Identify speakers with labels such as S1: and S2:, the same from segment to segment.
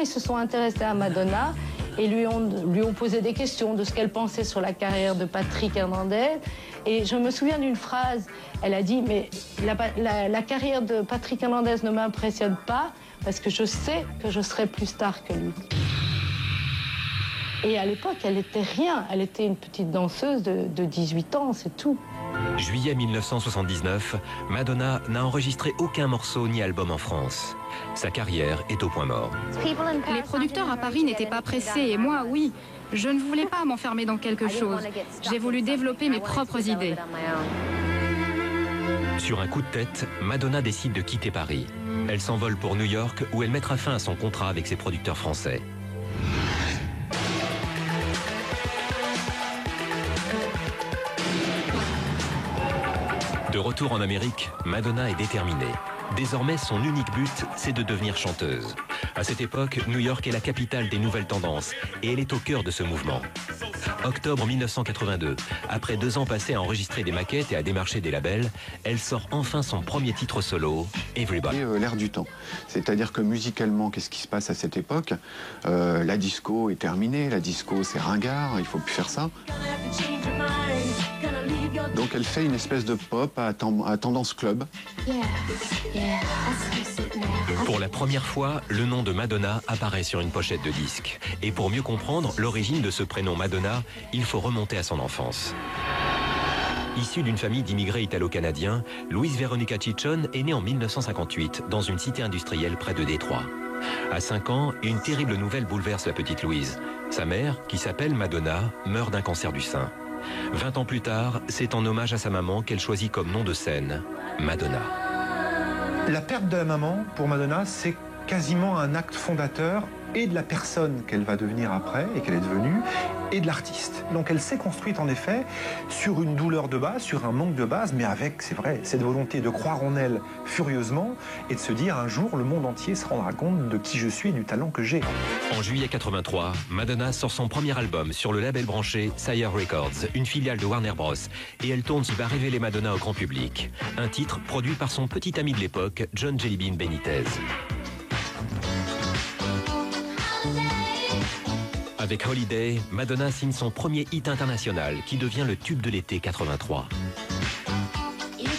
S1: ils se sont intéressés à Madonna et lui ont posé des questions de ce qu'elle pensait sur la carrière de Patrick Hernandez. Et je me souviens d'une phrase, elle a dit, mais la carrière de Patrick Hernandez ne m'impressionne pas parce que je sais que je serai plus star que lui. Et à l'époque, elle n'était rien, elle était une petite danseuse de 18 ans, c'est tout.
S2: Juillet 1979, Madonna n'a enregistré aucun morceau ni album en France. Sa carrière est au point mort.
S3: Les producteurs à Paris n'étaient pas pressés et moi, oui. Je ne voulais pas m'enfermer dans quelque chose. J'ai voulu développer mes propres idées.
S2: Sur un coup de tête, Madonna décide de quitter Paris. Elle s'envole pour New York où elle mettra fin à son contrat avec ses producteurs français. De retour en Amérique, Madonna est déterminée. Désormais, son unique but, c'est de devenir chanteuse. À cette époque, New York est la capitale des nouvelles tendances et elle est au cœur de ce mouvement. Octobre 1982, après 2 ans passés à enregistrer des maquettes et à démarcher des labels, elle sort enfin son premier titre solo, Everybody.
S4: L'air du temps. C'est-à-dire que musicalement, qu'est-ce qui se passe à cette époque? La disco est terminée, la disco c'est ringard, il ne faut plus faire ça. Donc elle fait une espèce de pop à tendance club.
S2: Pour la première fois, le nom de Madonna apparaît sur une pochette de disque. Et pour mieux comprendre l'origine de ce prénom Madonna, il faut remonter à son enfance. Issue d'une famille d'immigrés italo-canadiens, Louise Veronica Ciccione est née en 1958 dans une cité industrielle près de Détroit. À 5 ans, une terrible nouvelle bouleverse la petite Louise. Sa mère, qui s'appelle Madonna, meurt d'un cancer du sein. 20 ans plus tard, c'est en hommage à sa maman qu'elle choisit comme nom de scène Madonna.
S5: La perte de la maman, pour Madonna, c'est quasiment un acte fondateur et de la personne qu'elle va devenir après et qu'elle est devenue, et de l'artiste. Donc elle s'est construite en effet sur une douleur de base, sur un manque de base, mais avec, c'est vrai, cette volonté de croire en elle furieusement et de se dire un jour le monde entier se rendra compte de qui je suis et du talent que j'ai.
S2: En juillet 83, Madonna sort son premier album sur le label branché Sire Records, une filiale de Warner Bros. Et elle tourne ce qui va révéler Madonna au grand public. Un titre produit par son petit ami de l'époque, John Jellybean Benitez. Avec Holiday, Madonna signe son premier hit international qui devient le tube de l'été 83.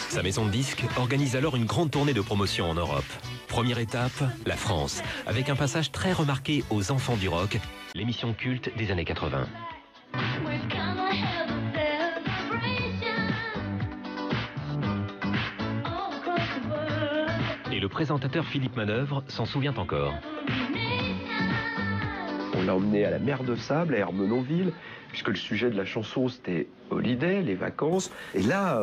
S2: Sa maison de disques organise alors une grande tournée de promotion en Europe. Première étape, la France, avec un passage très remarqué aux Enfants du rock, l'émission culte des années 80. Et le présentateur Philippe Manœuvre s'en souvient encore.
S6: On l'a emmené à la mer de Sable, à Ermenonville, puisque le sujet de la chanson c'était Holiday, les vacances. Et là,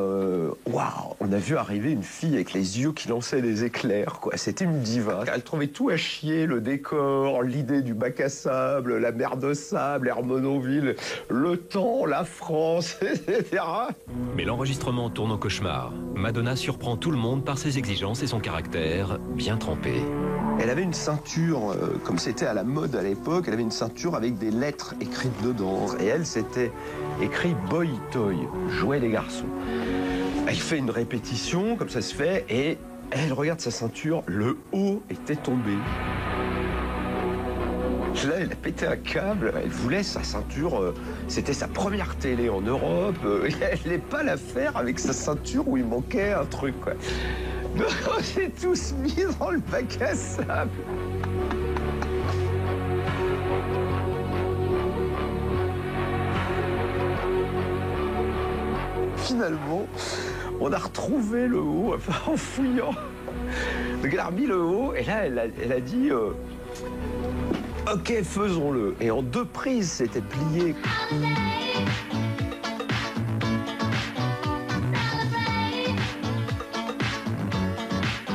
S6: waouh, on a vu arriver une fille avec les yeux qui lançaient des éclairs, quoi. C'était une diva. Elle trouvait tout à chier, le décor, l'idée du bac à sable, la mer de Sable, Ermenonville, le temps, la France, etc.
S2: Mais l'enregistrement tourne au cauchemar. Madonna surprend tout le monde par ses exigences et son caractère bien trempé.
S6: Elle avait une ceinture, comme c'était à la mode à l'époque, elle avait une ceinture avec des lettres écrites dedans. Et elle, c'était écrit Boy Toy, jouet des garçons. Elle fait une répétition, comme ça se fait, et elle regarde sa ceinture, le haut était tombé. Là, elle a pété un câble, elle voulait sa ceinture, c'était sa première télé en Europe, elle n'allait pas la faire avec sa ceinture où il manquait un truc, quoi. Donc on s'est tous mis dans le bac à sable. Finalement, on a retrouvé le haut, enfin, en fouillant. Donc elle a remis le haut, et là, elle a dit ok, faisons-le. Et en 2 prises, c'était plié.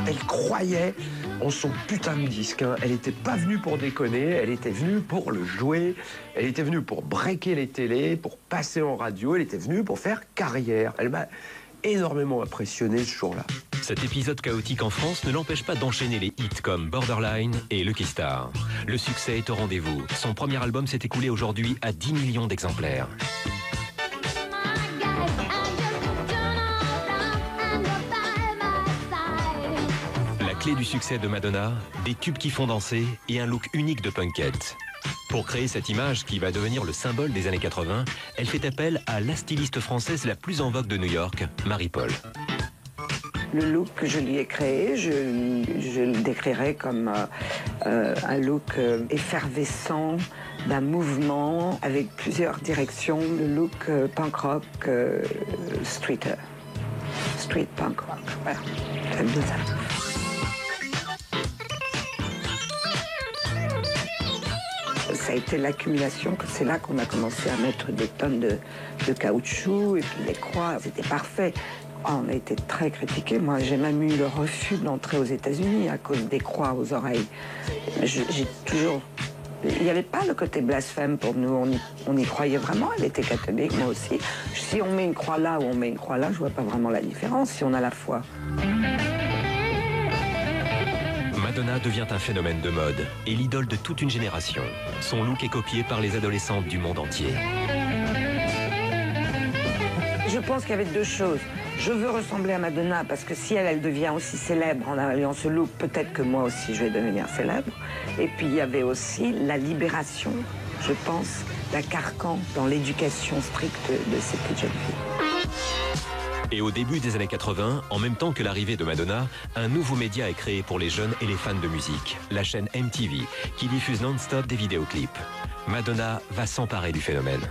S6: Elle croyait en son putain de disque. Hein. Elle n'était pas venue pour déconner, elle était venue pour le jouer, elle était venue pour breaker les télés, pour passer en radio, elle était venue pour faire carrière. Elle m'a énormément impressionné ce jour-là.
S2: Cet épisode chaotique en France ne l'empêche pas d'enchaîner les hits comme Borderline et Lucky Star. Le succès est au rendez-vous. Son premier album s'est écoulé aujourd'hui à 10 millions d'exemplaires. clés du succès de Madonna, des tubes qui font danser et un look unique de punkette. Pour créer cette image qui va devenir le symbole des années 80, elle fait appel à la styliste française la plus en vogue de New York, Marie-Paul.
S7: Le look que je lui ai créé, je le décrirais comme un look effervescent, d'un mouvement avec plusieurs directions. Le look punk rock, street punk rock. Voilà, j'aime bien ça. Ça a été l'accumulation, c'est là qu'on a commencé à mettre des tonnes de caoutchouc et puis les croix, c'était parfait. On a été très critiqués. Moi, j'ai même eu le refus d'entrer aux États-Unis à cause des croix aux oreilles. J'ai toujours... Il n'y avait pas le côté blasphème pour nous. On y croyait vraiment. Elle était catholique, moi aussi. Si on met une croix là ou on met une croix là, je vois pas vraiment la différence si on a la foi.
S2: Madonna devient un phénomène de mode et l'idole de toute une génération. Son look est copié par les adolescentes du monde entier.
S7: Je pense qu'il y avait deux choses. Je veux ressembler à Madonna parce que si elle devient aussi célèbre en ayant ce look, peut-être que moi aussi je vais devenir célèbre. Et puis il y avait aussi la libération, je pense, d'un carcan dans l'éducation stricte de ces petites jeunes filles.
S2: Et au début des années 80, en même temps que l'arrivée de Madonna, un nouveau média est créé pour les jeunes et les fans de musique, la chaîne MTV, qui diffuse non-stop des vidéoclips. Madonna va s'emparer du phénomène.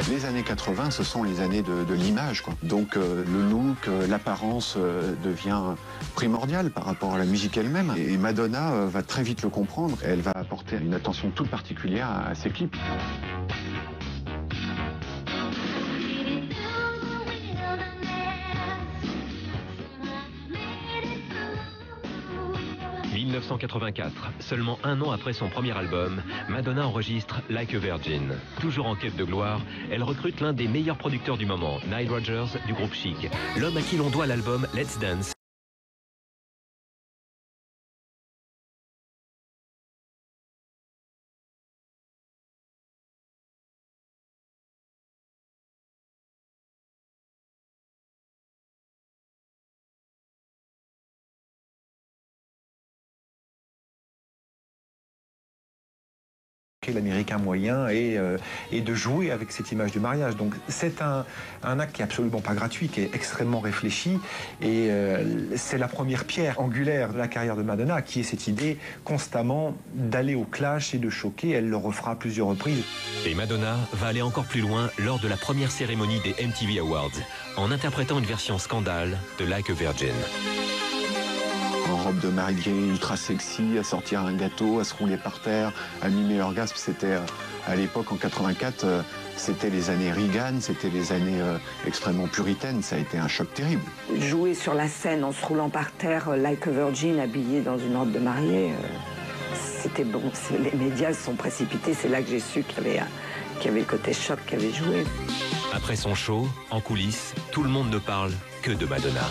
S4: Les années 80, ce sont les années de l'image, quoi. Donc le look, l'apparence devient primordial par rapport à la musique elle-même. Et Madonna va très vite le comprendre. Elle va apporter une attention toute particulière à ses clips.
S2: En 1984, seulement un an après son premier album, Madonna enregistre Like a Virgin. Toujours en quête de gloire, elle recrute l'un des meilleurs producteurs du moment, Nile Rodgers du groupe Chic, l'homme à qui l'on doit l'album Let's Dance.
S5: L'américain moyen et de jouer avec cette image du mariage. Donc c'est un acte qui est absolument pas gratuit, qui est extrêmement réfléchi et c'est la première pierre angulaire de la carrière de Madonna, qui est cette idée constamment d'aller au clash et de choquer. Elle le refera à plusieurs reprises.
S2: Et Madonna va aller encore plus loin lors de la première cérémonie des MTV Awards, en interprétant une version scandale de Like a Virgin.
S4: En robe de mariée, ultra sexy, à sortir un gâteau, à se rouler par terre, à mimer l'orgasme. C'était à l'époque, en 84, c'était les années Reagan, c'était les années extrêmement puritaines. Ça a été un choc terrible.
S7: Jouer sur la scène en se roulant par terre, like a virgin, habillée dans une robe de mariée, c'était bon. Les médias se sont précipités. C'est là que j'ai su qu'il y avait le côté choc qui avait joué.
S2: Après son show, en coulisses, tout le monde ne parle que de Madonna.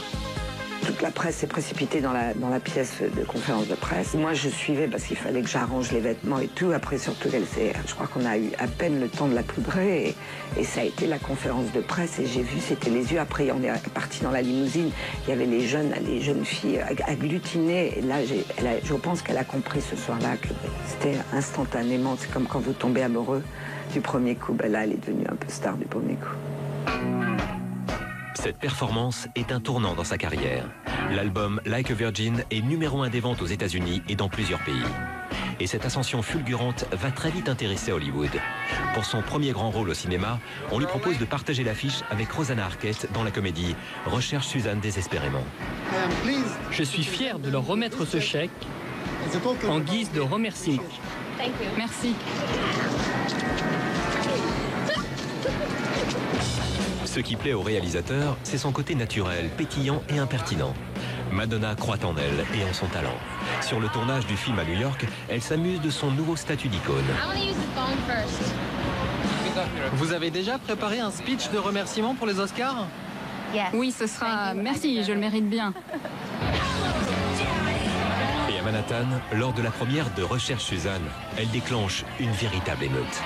S7: Toute la presse s'est précipitée dans la pièce de conférence de presse. Moi, je suivais parce qu'il fallait que j'arrange les vêtements et tout. Après, surtout, je crois qu'on a eu à peine le temps de la poudrer. Et ça a été la conférence de presse. Et j'ai vu, c'était les yeux. Après, on est parti dans la limousine. Il y avait les jeunes filles agglutinées. Et là, je pense qu'elle a compris ce soir-là que c'était instantanément. C'est comme quand vous tombez amoureux du premier coup. Ben là, elle est devenue un peu star du premier coup.
S2: Cette performance est un tournant dans sa carrière. L'album Like a Virgin est numéro 1 des ventes aux États-Unis et dans plusieurs pays. Et cette ascension fulgurante va très vite intéresser Hollywood. Pour son premier grand rôle au cinéma, on lui propose de partager l'affiche avec Rosanna Arquette dans la comédie Recherche Suzanne désespérément.
S8: Je suis fier de leur remettre ce chèque en guise de remerciement.
S3: Merci.
S2: Ce qui plaît au réalisateur, c'est son côté naturel, pétillant et impertinent. Madonna croit en elle et en son talent. Sur le tournage du film à New York, elle s'amuse de son nouveau statut d'icône.
S8: Vous avez déjà préparé un speech de remerciement pour les Oscars?
S3: Oui, ce sera... Merci, je le mérite bien.
S2: Et à Manhattan, lors de la première de Recherche Suzanne, elle déclenche une véritable émeute.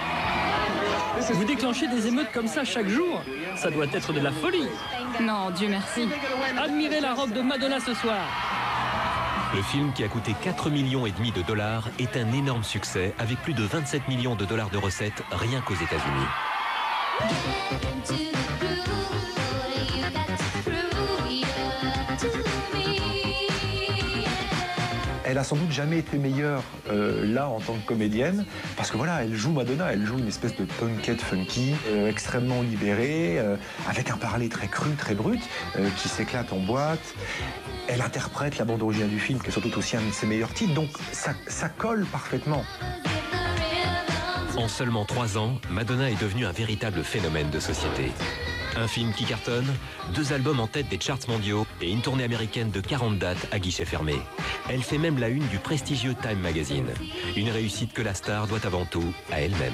S8: Vous déclenchez des émeutes comme ça chaque jour? Ça doit être de la folie.
S3: Non, Dieu merci.
S8: Admirez la robe de Madonna ce soir.
S2: Le film, qui a coûté 4,5 millions de dollars, est un énorme succès avec plus de 27 millions de dollars de recettes rien qu'aux États-Unis.
S5: Elle a sans doute jamais été meilleure là en tant que comédienne, parce que voilà, elle joue Madonna, elle joue une espèce de punkette funky, extrêmement libérée, avec un parler très cru, très brut, qui s'éclate en boîte. Elle interprète la bande originale du film, qui est sans doute aussi un de ses meilleurs titres, donc ça colle parfaitement.
S2: En seulement 3 ans, Madonna est devenue un véritable phénomène de société. Un film qui cartonne, 2 albums en tête des charts mondiaux et une tournée américaine de 40 dates à guichet fermé. Elle fait même la une du prestigieux Time Magazine. Une réussite que la star doit avant tout à elle-même.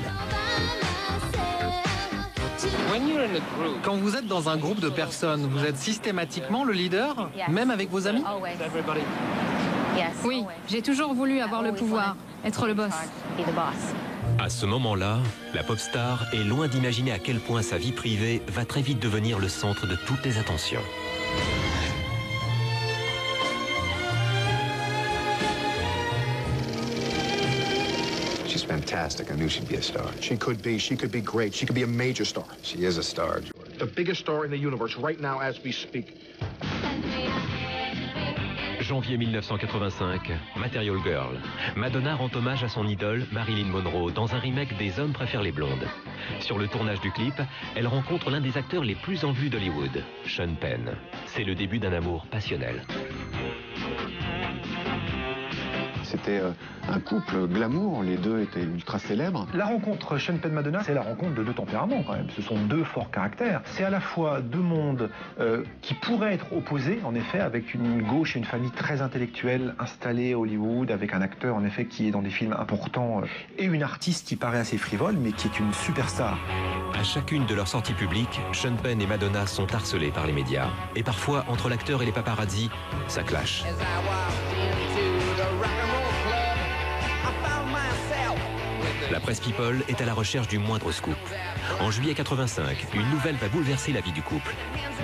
S9: Quand vous êtes dans un groupe de personnes, vous êtes systématiquement le leader, même avec vos amis?
S3: Oui, j'ai toujours voulu avoir le pouvoir, être le boss.
S2: À ce moment-là, la pop star est loin d'imaginer à quel point sa vie privée va très vite devenir le centre de toutes les attentions.
S10: She's fantastic. I knew she'd be a star. She could be great. She could be a major star. She is a star, George. The biggest star in the universe right now as we speak.
S2: Janvier 1985, Material Girl. Madonna rend hommage à son idole Marilyn Monroe dans un remake des Hommes préfèrent les blondes. Sur le tournage du clip, elle rencontre l'un des acteurs les plus en vue d'Hollywood, Sean Penn. C'est le début d'un amour passionnel.
S4: C'était un couple glamour, les deux étaient ultra célèbres.
S5: La rencontre Sean Penn-Madonna, c'est la rencontre de 2 tempéraments quand même. Ce sont 2 forts caractères. C'est à la fois 2 mondes qui pourraient être opposés, en effet, avec une gauche et une famille très intellectuelle installée à Hollywood, avec un acteur, en effet, qui est dans des films importants, et une artiste qui paraît assez frivole, mais qui est une superstar.
S2: À chacune de leurs sorties publiques, Sean Penn et Madonna sont harcelés par les médias. Et parfois, entre l'acteur et les paparazzi, ça clash. La presse People est à la recherche du moindre scoop. En juillet 85, une nouvelle va bouleverser la vie du couple.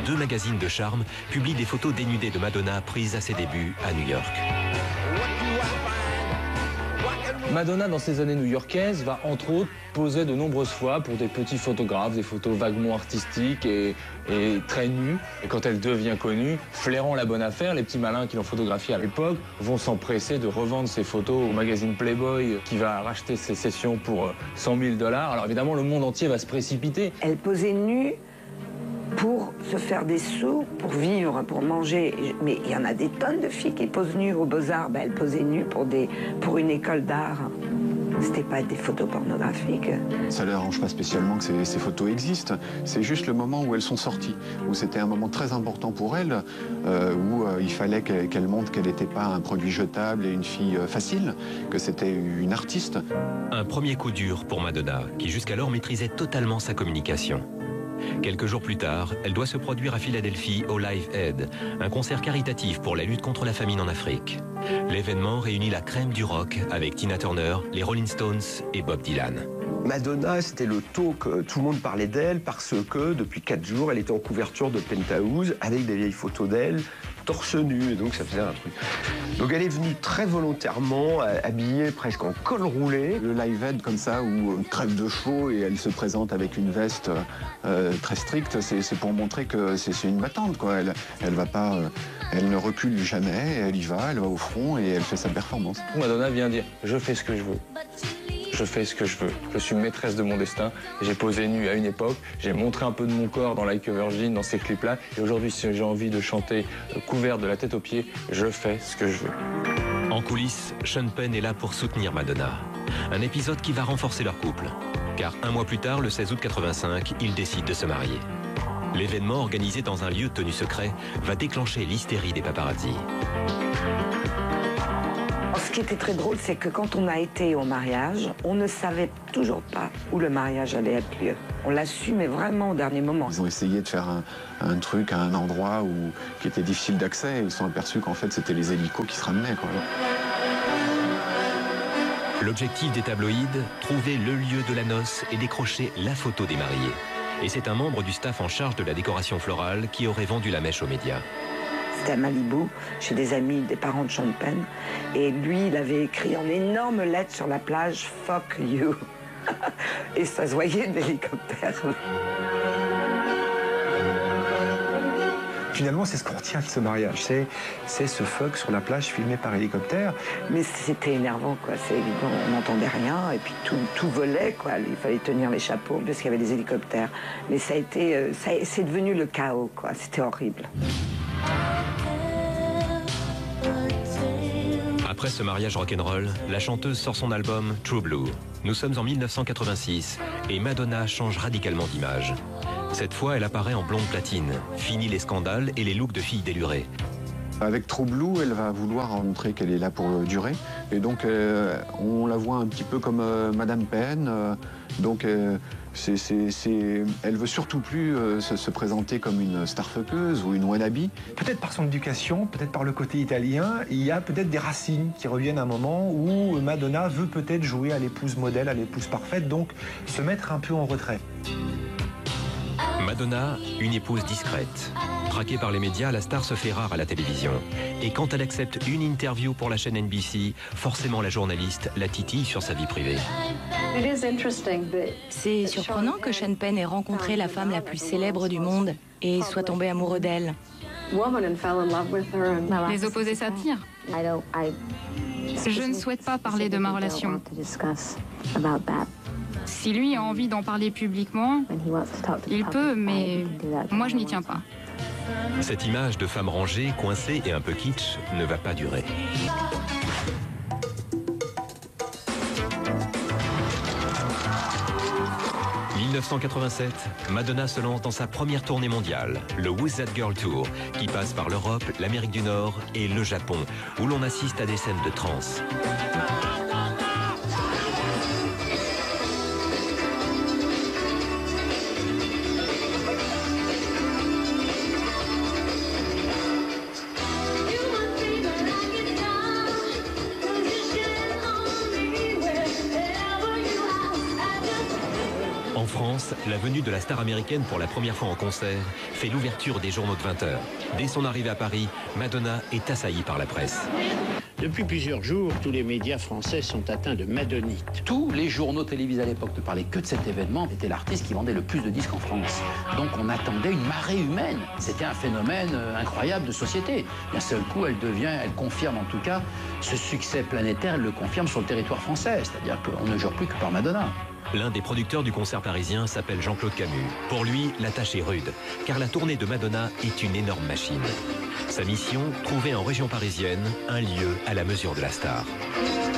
S2: 2 magazines de charme publient des photos dénudées de Madonna prises à ses débuts à New York.
S11: Madonna, dans ses années new-yorkaises, va entre autres poser de nombreuses fois pour des petits photographes, des photos vaguement artistiques et très nues. Et quand elle devient connue, flairant la bonne affaire, les petits malins qui l'ont photographiée à l'époque vont s'empresser de revendre ses photos au magazine Playboy qui va racheter ses sessions pour 100 000 $. Alors évidemment, le monde entier va se précipiter.
S7: Elle posait nue pour se faire des sous, pour vivre, pour manger. Mais il y en a des tonnes de filles qui posent nues aux Beaux-Arts. Ben, elle posait nue pour une école d'art. C'était pas des photos pornographiques.
S4: Ça ne l'arrange pas spécialement que ces photos existent. C'est juste le moment où elles sont sorties, où c'était un moment très important pour elle, où il fallait qu'elle montre qu'elle n'était pas un produit jetable et une fille facile, que c'était une artiste.
S2: Un premier coup dur pour Madonna, qui jusqu'alors maîtrisait totalement sa communication. Quelques jours plus tard, elle doit se produire à Philadelphie au Live Aid, un concert caritatif pour la lutte contre la famine en Afrique. L'événement réunit la crème du rock avec Tina Turner, les Rolling Stones et Bob Dylan.
S6: Madonna, c'était le talk, tout le monde parlait d'elle parce que depuis 4 jours, elle était en couverture de Penthouse avec des vieilles photos d'elle, torse nu, et donc ça faisait un truc. Donc elle est venue très volontairement, habillée presque en col roulé.
S4: Le Live Aid comme ça, où on crève de chaud et elle se présente avec une veste très stricte, c'est pour montrer que c'est une battante, quoi. Elle va pas, elle ne recule jamais, elle y va, elle va au front et elle fait sa performance.
S11: Madonna vient dire « je fais ce que je veux ». Je fais ce que je veux. Je suis maîtresse de mon destin. J'ai posé nue à une époque. J'ai montré un peu de mon corps dans Like a Virgin, dans ces clips-là. Et aujourd'hui, si j'ai envie de chanter couvert de la tête aux pieds, je fais ce que je veux.
S2: En coulisses, Sean Penn est là pour soutenir Madonna. Un épisode qui va renforcer leur couple. Car 1 mois plus tard, le 16 août 85, ils décident de se marier. L'événement, organisé dans un lieu tenu secret, va déclencher l'hystérie des paparazzi.
S7: Ce qui était très drôle, c'est que quand on a été au mariage, on ne savait toujours pas où le mariage allait être lieu. On l'a su, mais vraiment au dernier moment.
S4: Ils ont essayé de faire un truc à un endroit qui était difficile d'accès et ils se sont aperçus qu'en fait, c'était les hélicos qui se ramenaient, quoi.
S2: L'objectif des tabloïds, trouver le lieu de la noce et décrocher la photo des mariés. Et c'est un membre du staff en charge de la décoration florale qui aurait vendu la mèche aux médias.
S7: C'était à Malibu, chez des amis, des parents de Sean Penn. Et lui, il avait écrit en énormes lettres sur la plage « Fuck you ». Et ça se voyait de l'hélicoptère.
S5: Finalement, c'est ce qu'on retient de ce mariage. C'est ce fuck sur la plage filmé par hélicoptère.
S7: Mais c'était énervant, quoi. C'est évident, on n'entendait rien. Et puis tout volait, quoi. Il fallait tenir les chapeaux parce qu'il y avait des hélicoptères. Mais ça a été, c'est devenu le chaos, quoi. C'était horrible.
S2: Après ce mariage rock'n'roll, la chanteuse sort son album True Blue. Nous sommes en 1986 et Madonna change radicalement d'image. Cette fois, elle apparaît en blonde platine. Fini les scandales et les looks de fille délurée.
S4: Avec True Blue, elle va vouloir montrer qu'elle est là pour durer. Et donc, on la voit un petit peu comme Madame Penn. Donc, elle veut surtout plus se présenter comme une starfuckeuse ou une wannabe.
S5: Peut-être par son éducation, peut-être par le côté italien, il y a peut-être des racines qui reviennent à un moment où Madonna veut peut-être jouer à l'épouse modèle, à l'épouse parfaite, donc se mettre un peu en retrait.
S2: Madonna, une épouse discrète. Traquée par les médias, la star se fait rare à la télévision. Et quand elle accepte une interview pour la chaîne NBC, forcément la journaliste la titille sur sa vie privée.
S12: C'est surprenant que Sean Penn ait rencontré la femme la plus célèbre du monde et soit tombé amoureux d'elle.
S3: Les opposés s'attirent. Je ne souhaite pas parler de ma relation. Si lui a envie d'en parler publiquement, il peut, mais moi je n'y tiens pas.
S2: Cette image de femme rangée, coincée et un peu kitsch ne va pas durer. En 1987, Madonna se lance dans sa première tournée mondiale, le Who's That Girl Tour, qui passe par l'Europe, l'Amérique du Nord et le Japon, où l'on assiste à des scènes de trance. En France, la venue de la star américaine pour la première fois en concert fait l'ouverture des journaux de 20 h. Dès son arrivée à Paris, Madonna est assaillie par la presse.
S13: Depuis plusieurs jours, tous les médias français sont atteints de madonnite.
S14: Tous les journaux télévisés à l'époque ne parlaient que de cet événement. C'était l'artiste qui vendait le plus de disques en France. Donc on attendait une marée humaine. C'était un phénomène incroyable de société. D'un seul coup, elle confirme en tout cas ce succès planétaire, elle le confirme sur le territoire français. C'est-à-dire qu'on ne jure plus que par Madonna.
S2: L'un des producteurs du concert parisien s'appelle Jean-Claude Camus. Pour lui, la tâche est rude, car la tournée de Madonna est une énorme machine. Sa mission, trouver en région parisienne un lieu à la mesure de la star.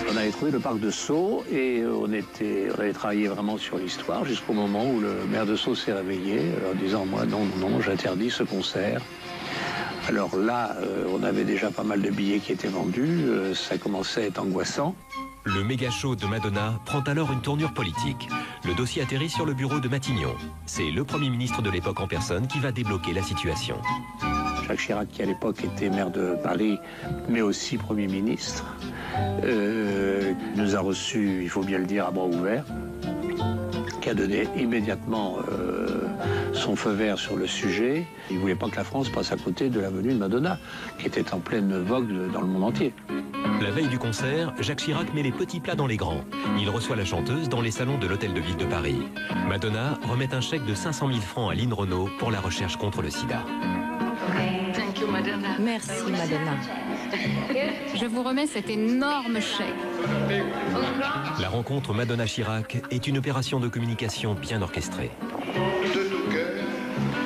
S13: On avait trouvé le parc de Sceaux et on avait travaillé vraiment sur l'histoire jusqu'au moment où le maire de Sceaux s'est réveillé en disant « Moi, non, j'interdis ce concert ». Alors là, on avait déjà pas mal de billets qui étaient vendus, ça commençait à être angoissant.
S2: Le méga show de Madonna prend alors une tournure politique. Le dossier atterrit sur le bureau de Matignon. C'est le Premier ministre de l'époque en personne qui va débloquer la situation.
S13: Jacques Chirac, qui à l'époque était maire de Paris, mais aussi Premier ministre, nous a reçus, il faut bien le dire, à bras ouverts, qui a donné immédiatement son feu vert sur le sujet. Il ne voulait pas que la France passe à côté de la venue de Madonna, qui était en pleine vogue dans le monde entier.
S2: La veille du concert, Jacques Chirac met les petits plats dans les grands. Il reçoit la chanteuse dans les salons de l'Hôtel de Ville de Paris. Madonna remet un chèque de 500 000 francs à Lynn Renault pour la recherche contre le sida.
S12: Merci Madonna.
S3: Je vous remets cet énorme chèque.
S2: La rencontre Madonna-Chirac est une opération de communication bien orchestrée.
S15: De tout cœur,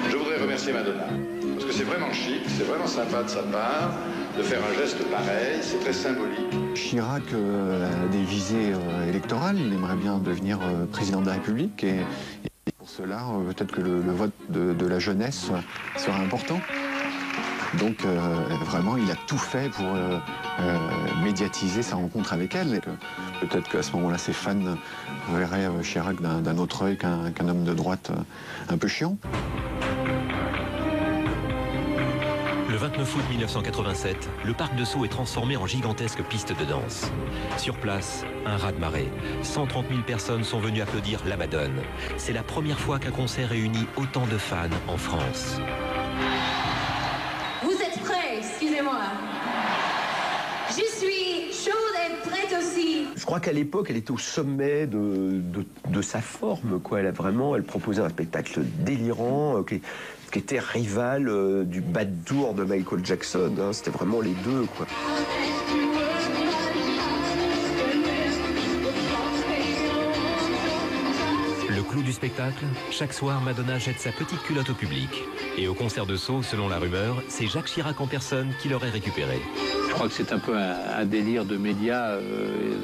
S15: je voudrais remercier Madonna. Parce que c'est vraiment chic, c'est vraiment sympa de sa part de faire un geste pareil, c'est très symbolique.
S4: Chirac a des visées électorales, il aimerait bien devenir président de la République et pour cela, peut-être que le vote de la jeunesse sera important. Donc vraiment, il a tout fait pour médiatiser sa rencontre avec elle. Peut-être qu'à ce moment-là, ses fans verraient Chirac d'un autre œil qu'un homme de droite un peu chiant.
S2: Le Le 29 août 1987, le parc de Sceaux est transformé en gigantesque piste de danse. Sur place, un raz-de-marée. 130 000 personnes sont venues applaudir la Madone. C'est la première fois qu'un concert réunit autant de fans en France.
S16: Vous êtes prêts? Excusez-moi. Je suis chaude et prête aussi.
S6: Je crois qu'à l'époque, elle était au sommet de sa forme, quoi. Elle proposait un spectacle délirant, qui était rival du bas de tour de Michael Jackson. Hein. C'était vraiment les deux, quoi.
S2: Le clou du spectacle, chaque soir, Madonna jette sa petite culotte au public. Et au concert de Sceaux, selon la rumeur, c'est Jacques Chirac en personne qui l'aurait récupéré.
S13: Je crois que c'est un peu un délire de médias.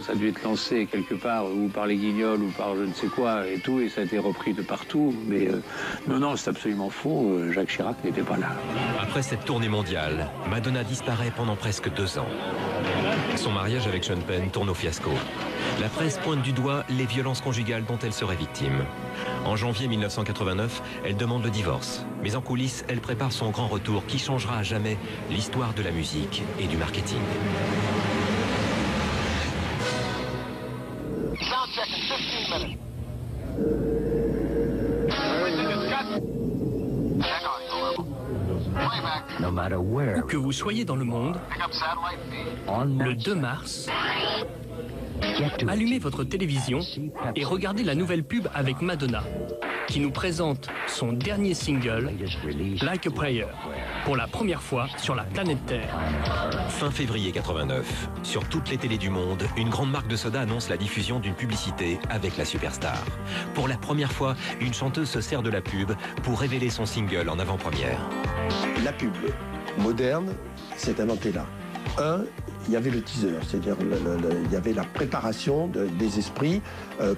S13: Ça a dû être lancé quelque part, ou par les Guignols, ou par je ne sais quoi, et tout, et ça a été repris de partout. Mais non, c'est absolument faux. Jacques Chirac n'était pas là.
S2: Après cette tournée mondiale, Madonna disparaît pendant presque 2 ans. Son mariage avec Sean Penn tourne au fiasco. La presse pointe du doigt les violences conjugales dont elle serait victime. En janvier 1989, elle demande le divorce. Mais en coulisses, elle prépare son grand retour qui changera à jamais l'histoire de la musique et du marketing.
S8: Où que vous soyez dans le monde, le 2 mars, allumez votre télévision et regardez la nouvelle pub avec Madonna, qui nous présente son dernier single, Like a Prayer, pour la première fois sur la planète Terre.
S2: Fin février 89, sur toutes les télés du monde, une grande marque de soda annonce la diffusion d'une publicité avec la superstar. Pour la première fois, une chanteuse se sert de la pub pour révéler son single en avant-première.
S17: La pub moderne s'est inventée là. Il y avait le teaser, c'est-à-dire il y avait la préparation des esprits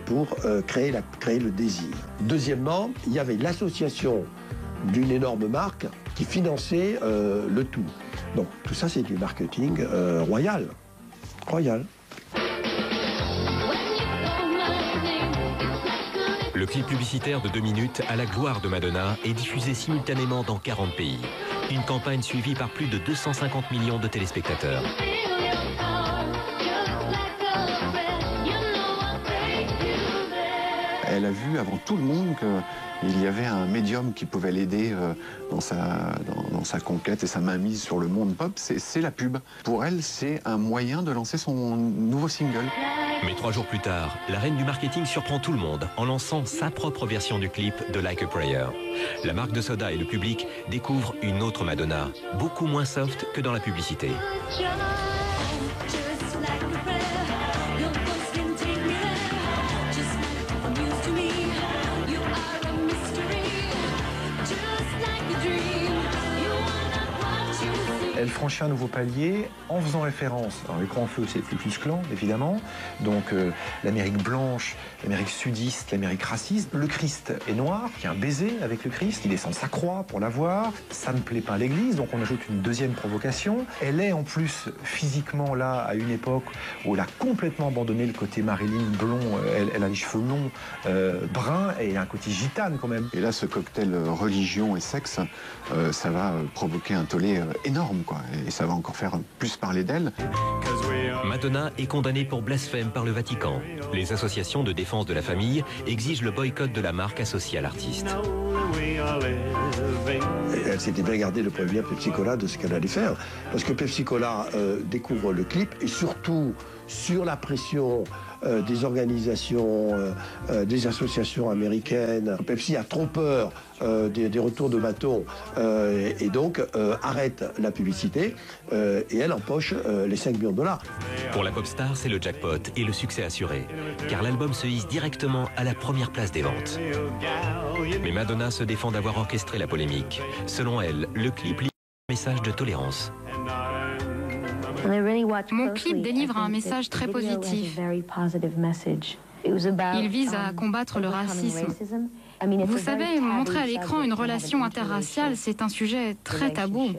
S17: pour créer le désir. Deuxièmement, il y avait l'association d'une énorme marque qui finançait le tout. Donc tout ça, c'est du marketing royal. Royal.
S2: Le clip publicitaire de 2 minutes à la gloire de Madonna est diffusé simultanément dans 40 pays. Une campagne suivie par plus de 250 millions de téléspectateurs.
S4: Elle a vu avant tout le monde qu'il y avait un médium qui pouvait l'aider dans sa conquête et sa mainmise sur le monde pop, c'est la pub. Pour elle, c'est un moyen de lancer son nouveau single.
S2: Mais 3 jours plus tard, la reine du marketing surprend tout le monde en lançant sa propre version du clip de Like a Prayer. La marque de soda et le public découvrent une autre Madonna, beaucoup moins soft que dans la publicité.
S5: Elle franchit un nouveau palier en faisant référence. Alors les grands feux, c'est le Ku Klux Klan, évidemment. Donc l'Amérique blanche, l'Amérique sudiste, l'Amérique raciste. Le Christ est noir, il y a un baiser avec le Christ, il descend sa croix pour la voir. Ça ne plaît pas à l'Église, donc on ajoute une deuxième provocation. Elle est en plus physiquement là, à une époque où elle a complètement abandonné le côté Marilyn blond. Elle a les cheveux longs, bruns, et un côté gitane quand même.
S4: Et là, ce cocktail religion et sexe, ça va provoquer un tollé énorme, quoi. Et ça va encore faire plus parler d'elle.
S2: Madonna est condamnée pour blasphème par le Vatican. Les associations de défense de la famille exigent le boycott de la marque associée à l'artiste.
S17: Elle s'était bien gardée de prévenir Pepsi Cola de ce qu'elle allait faire. Parce que Pepsi Cola découvre le clip et surtout sur la pression des organisations, des associations américaines. Pepsi a trop peur des retours de bâton et donc arrête la publicité et elle empoche les 5 millions de dollars.
S2: Pour la pop star, c'est le jackpot et le succès assuré, car l'album se hisse directement à la première place des ventes. Mais Madonna se défend d'avoir orchestré la polémique. Selon elle, le clip livre un message de tolérance.
S3: Mon clip délivre un message très positif. Il vise à combattre le racisme. Vous savez, montrer à l'écran une relation interraciale, c'est un sujet très tabou.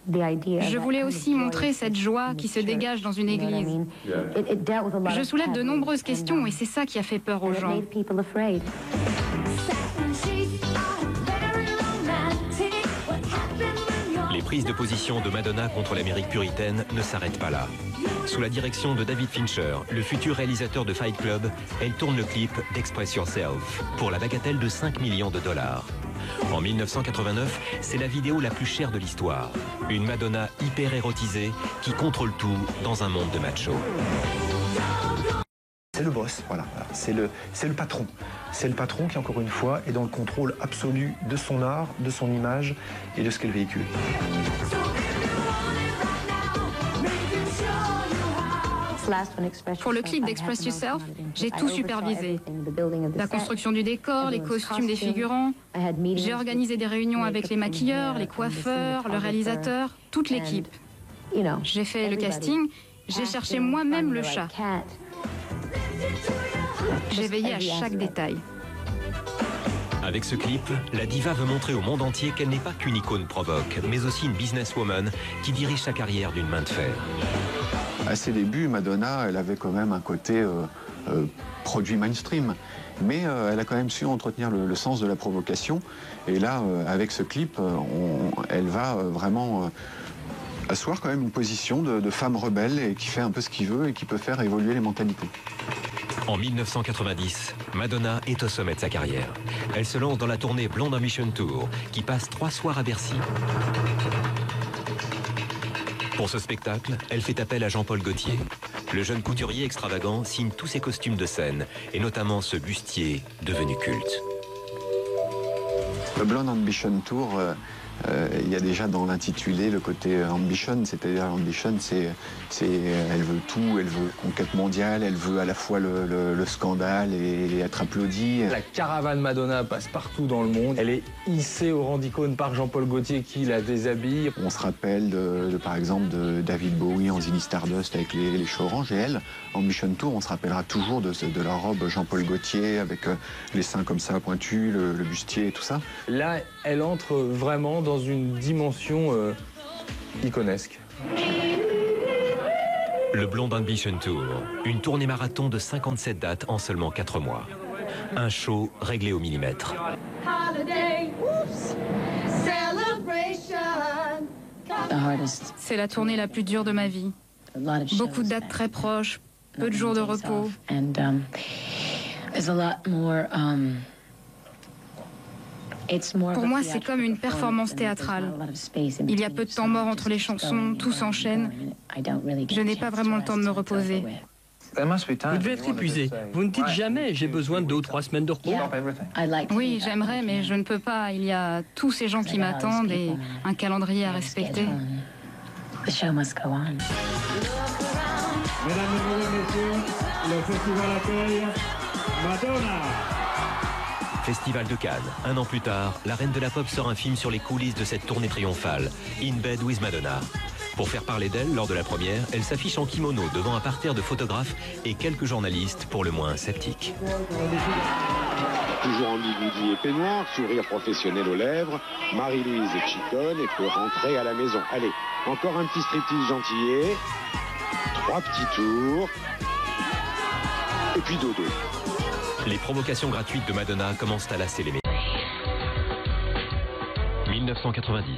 S3: Je voulais aussi montrer cette joie qui se dégage dans une église. Je soulève de nombreuses questions et c'est ça qui a fait peur aux gens.
S2: prise de position de Madonna contre l'Amérique puritaine ne s'arrête pas là. Sous la direction de David Fincher, le futur réalisateur de Fight Club, elle tourne le clip d'Express Yourself pour la bagatelle de 5 millions de dollars. En 1989, c'est la vidéo la plus chère de l'histoire. Une Madonna hyper érotisée qui contrôle tout dans un monde de macho.
S5: C'est le boss, voilà. C'est le patron. C'est le patron qui, encore une fois, est dans le contrôle absolu de son art, de son image et de ce qu'elle véhicule.
S3: Pour le clip d'Express Yourself, j'ai tout supervisé. La construction du décor, les costumes des figurants. J'ai organisé des réunions avec les maquilleurs, les coiffeurs, le réalisateur, toute l'équipe. J'ai fait le casting, j'ai cherché moi-même le chat. J'ai veillé à chaque détail.
S2: Avec ce clip, la diva veut montrer au monde entier qu'elle n'est pas qu'une icône provoque, mais aussi une businesswoman qui dirige sa carrière d'une main de fer.
S4: À ses débuts, Madonna, elle avait quand même un côté produit mainstream. Mais elle a quand même su entretenir le sens de la provocation. Et là, avec ce clip, elle va vraiment asseoir quand même une position de femme rebelle et qui fait un peu ce qu'il veut et qui peut faire évoluer les mentalités.
S2: En 1990, Madonna est au sommet de sa carrière. Elle se lance dans la tournée Blonde Ambition Tour, qui passe 3 soirs à Bercy. Pour ce spectacle, elle fait appel à Jean-Paul Gaultier. Le jeune couturier extravagant signe tous ses costumes de scène, et notamment ce bustier devenu culte.
S4: Le Blonde Ambition Tour, il y a déjà dans l'intitulé le côté ambition, c'est-à-dire l'ambition, elle veut tout, elle veut conquête mondiale, elle veut à la fois le scandale et être applaudie.
S11: La caravane Madonna passe partout dans le monde. Elle est hissée au rang d'icône par Jean-Paul Gaultier qui la déshabille.
S4: On se rappelle par exemple de David Bowie en Ziggy Stardust avec les cheveux orange, et elle, Ambition Tour, on se rappellera toujours de la robe Jean-Paul Gaultier avec les seins comme ça pointus, le bustier et tout ça.
S11: Là, elle entre vraiment dans une dimension iconesque.
S2: Le Blonde Ambition Tour, une tournée marathon de 57 dates en seulement 4 mois. Un show réglé au millimètre.
S3: C'est la tournée la plus dure de ma vie. Beaucoup de dates très proches, peu de jours de repos. Pour moi, c'est comme une performance théâtrale. Il y a peu de temps mort entre les chansons, tout s'enchaîne. Je n'ai pas vraiment le temps de me reposer.
S8: Vous devez être épuisé. Vous ne dites jamais « j'ai besoin de 2 ou 3 semaines de repos ».
S3: Oui, j'aimerais, mais je ne peux pas. Il y a tous ces gens qui m'attendent et un calendrier à respecter.
S18: Mesdames et messieurs, le festival accueille Madonna.
S2: Festival de Cannes. 1 an plus tard, la reine de la pop sort un film sur les coulisses de cette tournée triomphale, In Bed with Madonna. Pour faire parler d'elle lors de la première, elle s'affiche en kimono devant un parterre de photographes et quelques journalistes pour le moins sceptiques.
S15: Toujours en bikini et peignoir, sourire professionnel aux lèvres, Marie-Louise est chiconne et peut rentrer à la maison. Allez, encore un petit striptease gentillet, 3 petits tours, et puis dodo.
S2: Les provocations gratuites de Madonna commencent à lasser les médias. 1990.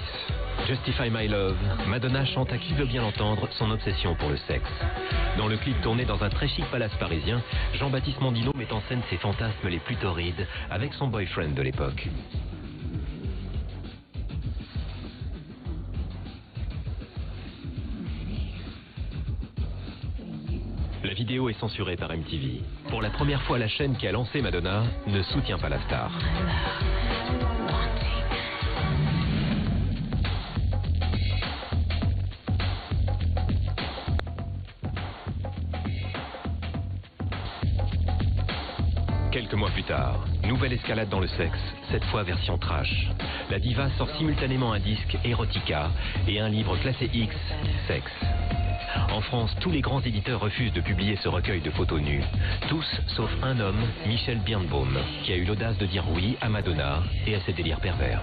S2: Justify My Love, Madonna chante à qui veut bien l'entendre son obsession pour le sexe. Dans le clip tourné dans un très chic palace parisien, Jean-Baptiste Mondino met en scène ses fantasmes les plus torrides avec son boyfriend de l'époque. La vidéo est censurée par MTV. Pour la première fois, la chaîne qui a lancé Madonna ne soutient pas la star. Quelques mois plus tard, nouvelle escalade dans le sexe, cette fois version trash. La diva sort simultanément un disque Erotica et un livre classé X, Sexe. En France, tous les grands éditeurs refusent de publier ce recueil de photos nues. Tous, sauf un homme, Michel Birnbaum, qui a eu l'audace de dire oui à Madonna et à ses délires pervers.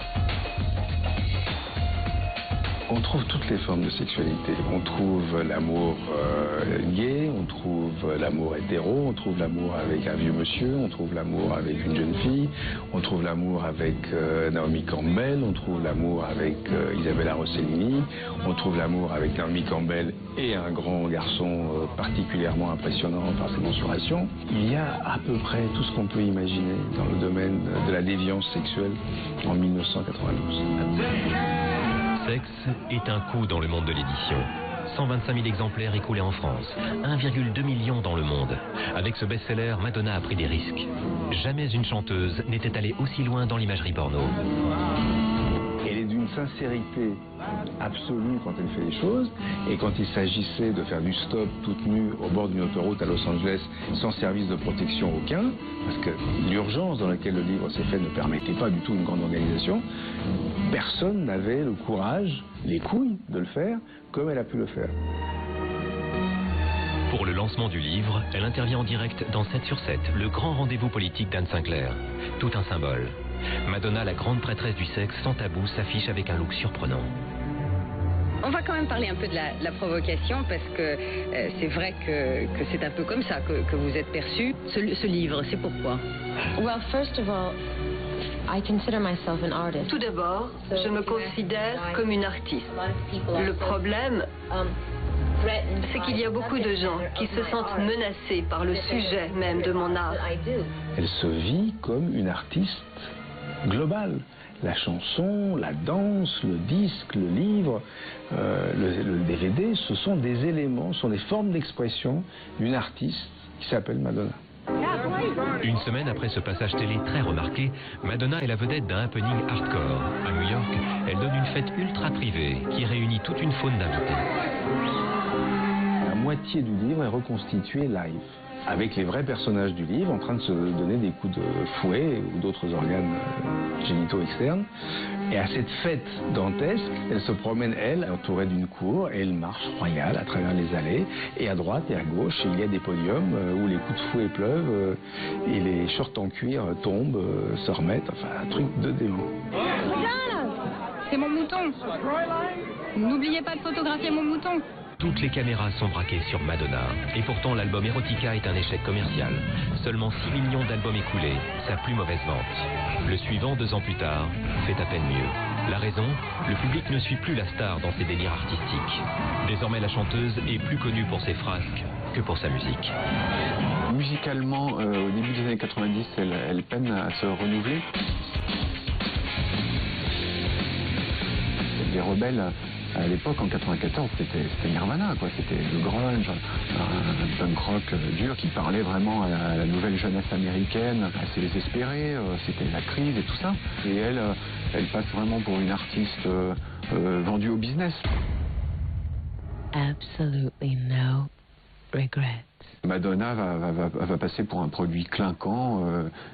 S19: On trouve toutes les formes de sexualité. On trouve l'amour gay, on trouve l'amour hétéro, on trouve l'amour avec un vieux monsieur, on trouve l'amour avec une jeune fille, on trouve l'amour avec Naomi Campbell, on trouve l'amour avec Isabella Rossellini, on trouve l'amour avec Naomi Campbell et un grand garçon particulièrement impressionnant par ses mensurations. Il y a à peu près tout ce qu'on peut imaginer dans le domaine de la déviance sexuelle en 1992.
S2: Sexe est un coût dans le monde de l'édition. 125 000 exemplaires écoulés en France, 1,2 million dans le monde. Avec ce best-seller, Madonna a pris des risques. Jamais une chanteuse n'était allée aussi loin dans l'imagerie porno.
S19: Elle est d'une sincérité absolue quand elle fait les choses, et quand il s'agissait de faire du stop toute nue au bord d'une autoroute à Los Angeles sans service de protection aucun, parce que l'urgence dans laquelle le livre s'est fait ne permettait pas du tout une grande organisation, personne n'avait le courage, les couilles de le faire comme elle a pu le faire.
S2: Pour le lancement du livre, elle intervient en direct dans 7 sur 7, le grand rendez-vous politique d'Anne Sinclair. Tout un symbole. Madonna, la grande prêtresse du sexe sans tabou, s'affiche avec un look surprenant.
S20: On va quand même parler un peu de la provocation, parce que c'est vrai que c'est un peu comme ça que vous êtes perçu. Ce livre, c'est pourquoi?
S21: Well, first of all, I consider myself an artist.
S20: Tout d'abord, je me considère comme une artiste. Le problème, c'est qu'il y a beaucoup de gens qui se sentent menacés par le sujet même de mon art.
S19: Elle se vit comme une artiste globale. La chanson, la danse, le disque, le livre, le DVD, ce sont des éléments, ce sont des formes d'expression d'une artiste qui s'appelle Madonna.
S2: Une semaine après ce passage télé très remarqué, Madonna est la vedette d'un happening hardcore. À New York, elle donne une fête ultra privée qui réunit toute une faune d'invités.
S19: La moitié du livre est reconstituée live, avec les vrais personnages du livre en train de se donner des coups de fouet ou d'autres organes génitaux externes. Et à cette fête dantesque, elle se promène, elle, entourée d'une cour, et elle marche royale à travers les allées. Et à droite et à gauche, il y a des podiums où les coups de fouet pleuvent et les shorts en cuir tombent, se remettent. Enfin, un truc de démon.
S3: C'est mon mouton. N'oubliez pas de photographier mon mouton.
S2: Toutes les caméras sont braquées sur Madonna. Et pourtant, l'album Erotica est un échec commercial. Seulement 6 millions d'albums écoulés, sa plus mauvaise vente. Le suivant, 2 ans plus tard, fait à peine mieux. La raison, le public ne suit plus la star dans ses délires artistiques. Désormais, la chanteuse est plus connue pour ses frasques que pour sa musique.
S4: Musicalement, au début des années 90, elle peine à se renouveler. Les rebelles, à l'époque, en 94, c'était Nirvana, quoi. C'était le grunge, un punk rock dur qui parlait vraiment à la nouvelle jeunesse américaine, assez désespérée, c'était la crise et tout ça. Et elle passe vraiment pour une artiste vendue au business.
S21: Absolutely no regrets.
S4: Madonna va passer pour un produit clinquant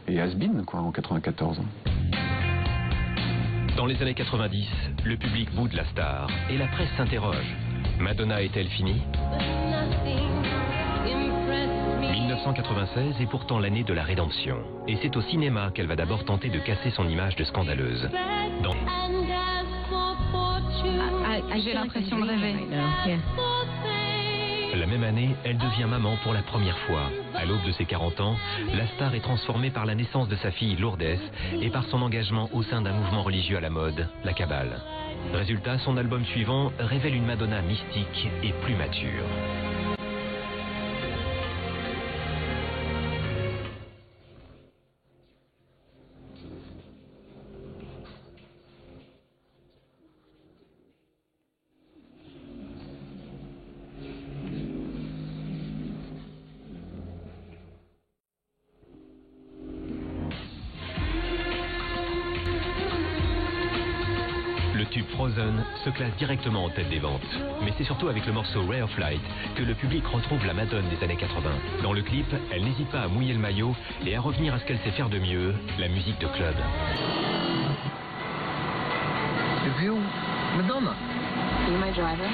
S4: et has-been, quoi, en 94.
S2: Dans les années 90, le public boude la star et la presse s'interroge. Madonna est-elle finie ? 1996 est pourtant l'année de la rédemption. Et c'est au cinéma qu'elle va d'abord tenter de casser son image de scandaleuse.
S3: J'ai l'impression de rêver.
S2: La même année, elle devient maman pour la première fois. À l'aube de ses 40 ans, la star est transformée par la naissance de sa fille Lourdes et par son engagement au sein d'un mouvement religieux à la mode, la Kabbale. Résultat, son album suivant révèle une Madonna mystique et plus mature. Frozen se classe directement en tête des ventes. Mais c'est surtout avec le morceau Ray of Light que le public retrouve la Madone des années 80. Dans le clip, elle n'hésite pas à mouiller le maillot et à revenir à ce qu'elle sait faire de mieux, la musique de club.
S21: Madonna. Are you my driver?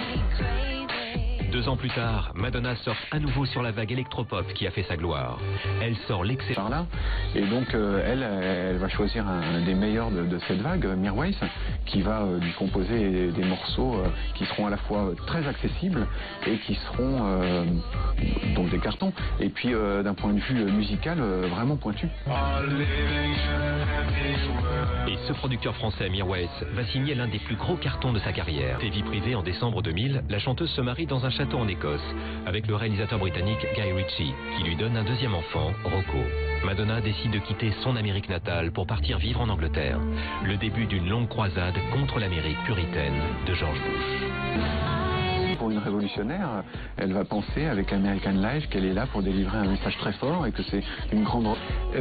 S2: 2 ans plus tard, Madonna surfe à nouveau sur la vague électropop qui a fait sa gloire. Elle sort l'excellent
S19: là, et donc elle va choisir un des meilleurs de cette vague, Mirwais, qui va lui composer des morceaux qui seront à la fois très accessibles et qui seront donc des cartons, et puis d'un point de vue musical vraiment pointu.
S2: Et ce producteur français, Mirwais, va signer l'un des plus gros cartons de sa carrière. Ses vies privées, en décembre 2000, la chanteuse se marie dans un château en Écosse avec le réalisateur britannique Guy Ritchie, qui lui donne un deuxième enfant, Rocco. Madonna décide de quitter son Amérique natale pour partir vivre en Angleterre. Le début d'une longue croisade contre l'Amérique puritaine de George Bush.
S19: Pour une révolutionnaire, elle va penser avec American Life qu'elle est là pour délivrer un message très fort et que c'est une grande...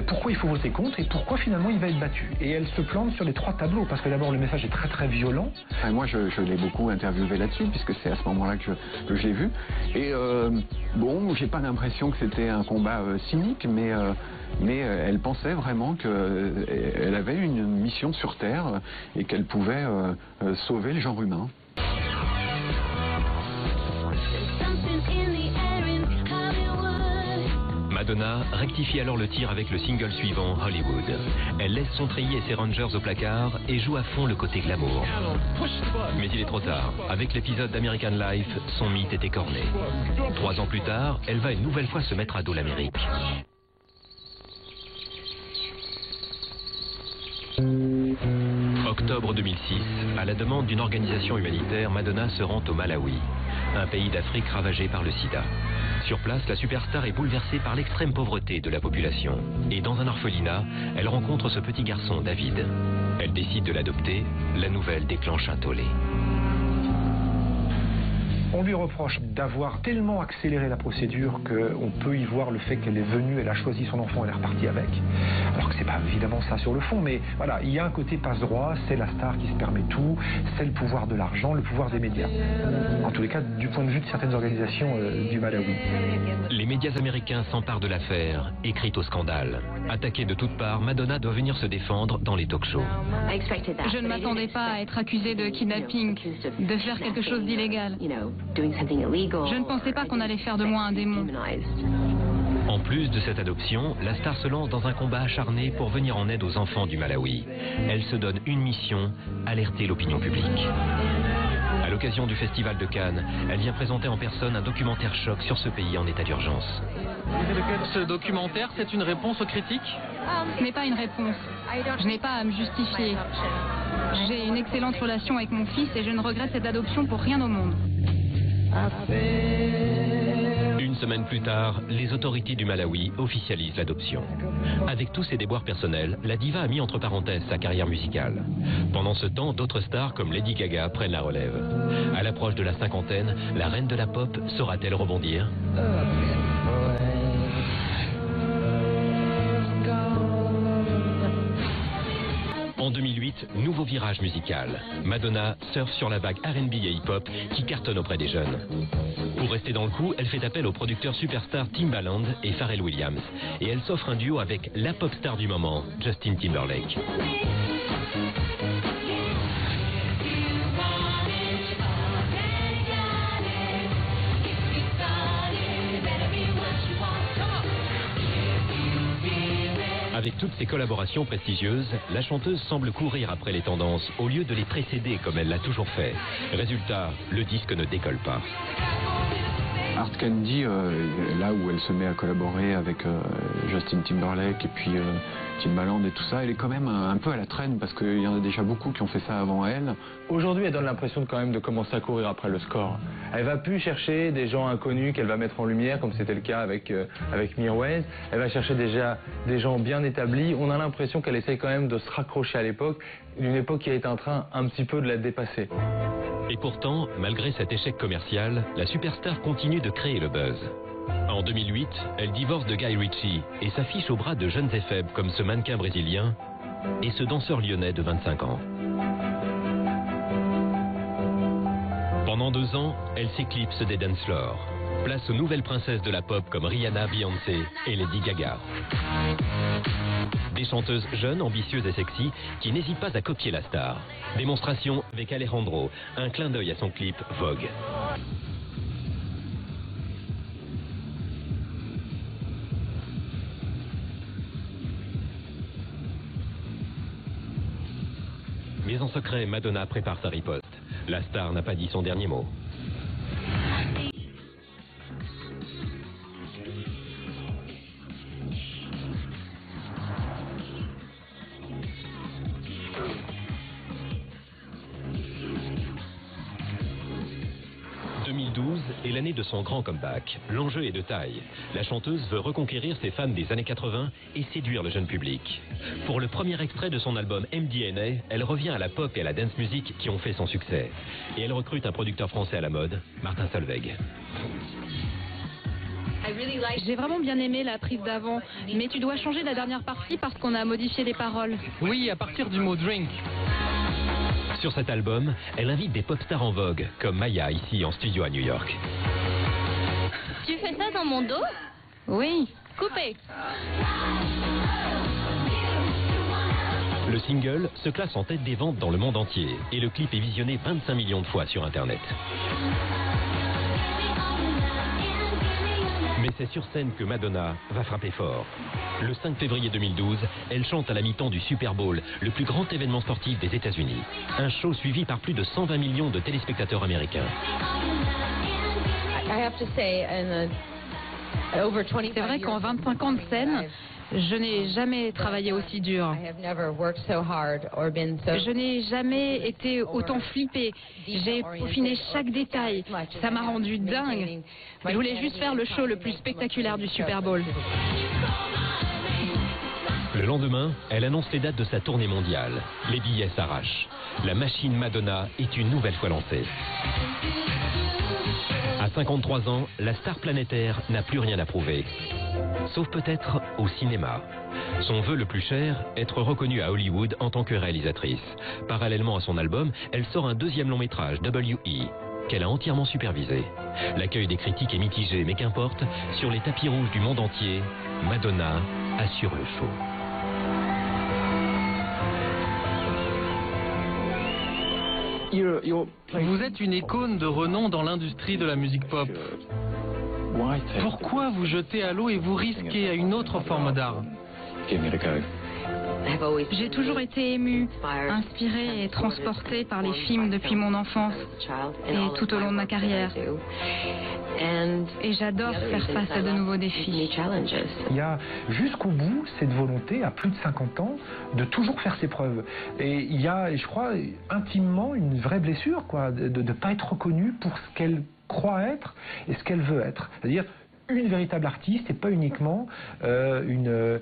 S5: Pourquoi il faut voter contre et pourquoi finalement il va être battu? Et elle se plante sur les 3 tableaux, parce que d'abord le message est très très violent.
S19: Moi je l'ai beaucoup interviewé là-dessus, puisque c'est à ce moment-là que je l'ai vu. Et bon, j'ai pas l'impression que c'était un combat cynique, mais elle pensait vraiment qu'elle avait une mission sur Terre et qu'elle pouvait sauver le genre humain.
S2: Madonna rectifie alors le tir avec le single suivant, Hollywood. Elle laisse son treillis et ses Rangers au placard et joue à fond le côté glamour. Mais il est trop tard. Avec l'épisode d'American Life, son mythe est écorné. 3 ans plus tard, elle va une nouvelle fois se mettre à dos l'Amérique. Octobre 2006, à la demande d'une organisation humanitaire, Madonna se rend au Malawi, un pays d'Afrique ravagé par le sida. Sur place, la superstar est bouleversée par l'extrême pauvreté de la population. Et dans un orphelinat, elle rencontre ce petit garçon, David. Elle décide de l'adopter. La nouvelle déclenche un tollé.
S5: On lui reproche d'avoir tellement accéléré la procédure qu'on peut y voir le fait qu'elle est venue, elle a choisi son enfant, elle est repartie avec. Alors que c'est pas évidemment ça sur le fond, mais voilà, il y a un côté passe-droit, c'est la star qui se permet tout, c'est le pouvoir de l'argent, le pouvoir des médias. En tous les cas, du point de vue de certaines organisations du Malawi.
S2: Les médias américains s'emparent de l'affaire et crient au scandale. Attaquée de toutes parts, Madonna doit venir se défendre dans les talk-shows.
S3: Je ne m'attendais pas à être accusée de kidnapping, de faire quelque chose d'illégal. Je ne pensais pas qu'on allait faire de moi un démon.
S2: En plus de cette adoption, la star se lance dans un combat acharné pour venir en aide aux enfants du Malawi. Elle se donne une mission, alerter l'opinion publique. À l'occasion du Festival de Cannes, elle vient présenter en personne un documentaire choc sur ce pays en état d'urgence.
S9: Ce documentaire, c'est une réponse aux critiques?
S3: Ce n'est pas une réponse. Je n'ai pas à me justifier. J'ai une excellente relation avec mon fils et je ne regrette cette adoption pour rien au monde.
S2: Une semaine plus tard, les autorités du Malawi officialisent l'adoption. Avec tous ses déboires personnels, la diva a mis entre parenthèses sa carrière musicale. Pendant ce temps, d'autres stars comme Lady Gaga prennent la relève. À l'approche de la cinquantaine, la reine de la pop saura-t-elle rebondir ? En 2008, nouveau virage musical. Madonna surfe sur la vague R&B et hip-hop qui cartonne auprès des jeunes. Pour rester dans le coup, elle fait appel aux producteurs superstars Timbaland et Pharrell Williams. Et elle s'offre un duo avec la pop star du moment, Justin Timberlake. Avec toutes ces collaborations prestigieuses, la chanteuse semble courir après les tendances au lieu de les précéder comme elle l'a toujours fait. Résultat, le disque ne décolle pas.
S19: Hard Candy, là où elle se met à collaborer avec Justin Timberlake et puis Timbaland et tout ça, elle est quand même un peu à la traîne parce qu'il y en a déjà beaucoup qui ont fait ça avant elle.
S11: Aujourd'hui, elle donne l'impression de quand même de commencer à courir après le score. Elle va plus chercher des gens inconnus qu'elle va mettre en lumière, comme c'était le cas avec Mirwais. Elle va chercher déjà des gens bien établis. On a l'impression qu'elle essaye quand même de se raccrocher à l'époque, une époque qui est en train un petit peu de la dépasser.
S2: Et pourtant, malgré cet échec commercial, la superstar continue de créer le buzz. En 2008, elle divorce de Guy Ritchie et s'affiche au bras de jeunes et faibles comme ce mannequin brésilien et ce danseur lyonnais de 25 ans. Pendant 2 ans, elle s'éclipse des dance floors. Place aux nouvelles princesses de la pop comme Rihanna, Beyoncé et Lady Gaga. Des chanteuses jeunes, ambitieuses et sexy qui n'hésitent pas à copier la star. Démonstration avec Alejandro, un clin d'œil à son clip Vogue. Mais en secret, Madonna prépare sa riposte. La star n'a pas dit son dernier mot. est l'année de son grand comeback. L'enjeu est de taille. La chanteuse veut reconquérir ses fans des années 80 et séduire le jeune public. Pour le premier extrait de son album MDNA, elle revient à la pop et à la dance music qui ont fait son succès. Et elle recrute un producteur français à la mode, Martin Solveig.
S3: J'ai vraiment bien aimé la prise d'avant, mais tu dois changer la dernière partie parce qu'on a modifié les paroles.
S9: Oui, à partir du mot drink.
S2: Sur cet album, elle invite des pop stars en vogue, comme Maya ici en studio à New York.
S1: Tu fais ça dans mon dos?
S3: Oui.
S1: Coupé.
S2: Le single se classe en tête des ventes dans le monde entier et le clip est visionné 25 millions de fois sur Internet. Mais c'est sur scène que Madonna va frapper fort. Le 5 février 2012, elle chante à la mi-temps du Super Bowl, le plus grand événement sportif des États-Unis. Un show suivi par plus de 120 millions de téléspectateurs américains.
S3: C'est vrai qu'en 25 ans de scène, je n'ai jamais travaillé aussi dur. Je n'ai jamais été autant flippée. J'ai peaufiné chaque détail. Ça m'a rendu dingue. Je voulais juste faire le show le plus spectaculaire du Super Bowl.
S2: Le lendemain, elle annonce les dates de sa tournée mondiale. Les billets s'arrachent. La machine Madonna est une nouvelle fois lancée. À 53 ans, la star planétaire n'a plus rien à prouver. Sauf peut-être au cinéma. Son vœu le plus cher, être reconnue à Hollywood en tant que réalisatrice. Parallèlement à son album, elle sort un deuxième long métrage, W.E., qu'elle a entièrement supervisé. L'accueil des critiques est mitigé, mais qu'importe, sur les tapis rouges du monde entier, Madonna assure le show.
S9: Vous êtes une icône de renom dans l'industrie de la musique pop. Pourquoi vous jetez à l'eau et vous risquez à une autre forme d'art?
S3: J'ai toujours été émue, inspirée et transportée par les films depuis mon enfance et tout au long de ma carrière. Et j'adore faire face à de nouveaux défis.
S5: Il y a jusqu'au bout cette volonté, à plus de 50 ans, de toujours faire ses preuves. Et il y a, je crois, intimement une vraie blessure, quoi, de ne pas être reconnue pour ce qu'elle croit être et ce qu'elle veut être. C'est-à-dire une véritable artiste et pas uniquement une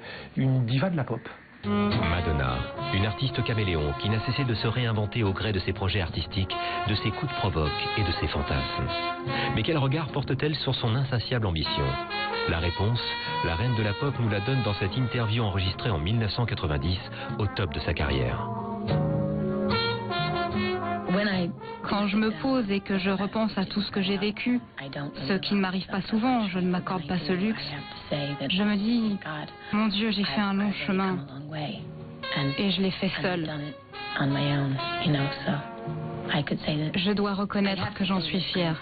S5: diva de la pop.
S2: Madonna, une artiste caméléon qui n'a cessé de se réinventer au gré de ses projets artistiques, de ses coups de provoque et de ses fantasmes. Mais quel regard porte-t-elle sur son insatiable ambition? La réponse, la reine de la pop nous la donne dans cette interview enregistrée en 1990, au top de sa carrière.
S3: Quand je me pose et que je repense à tout ce que j'ai vécu, ce qui ne m'arrive pas souvent, je ne m'accorde pas ce luxe, je me dis, mon Dieu, j'ai fait un long chemin et je l'ai fait seule. Je dois reconnaître que j'en suis fière.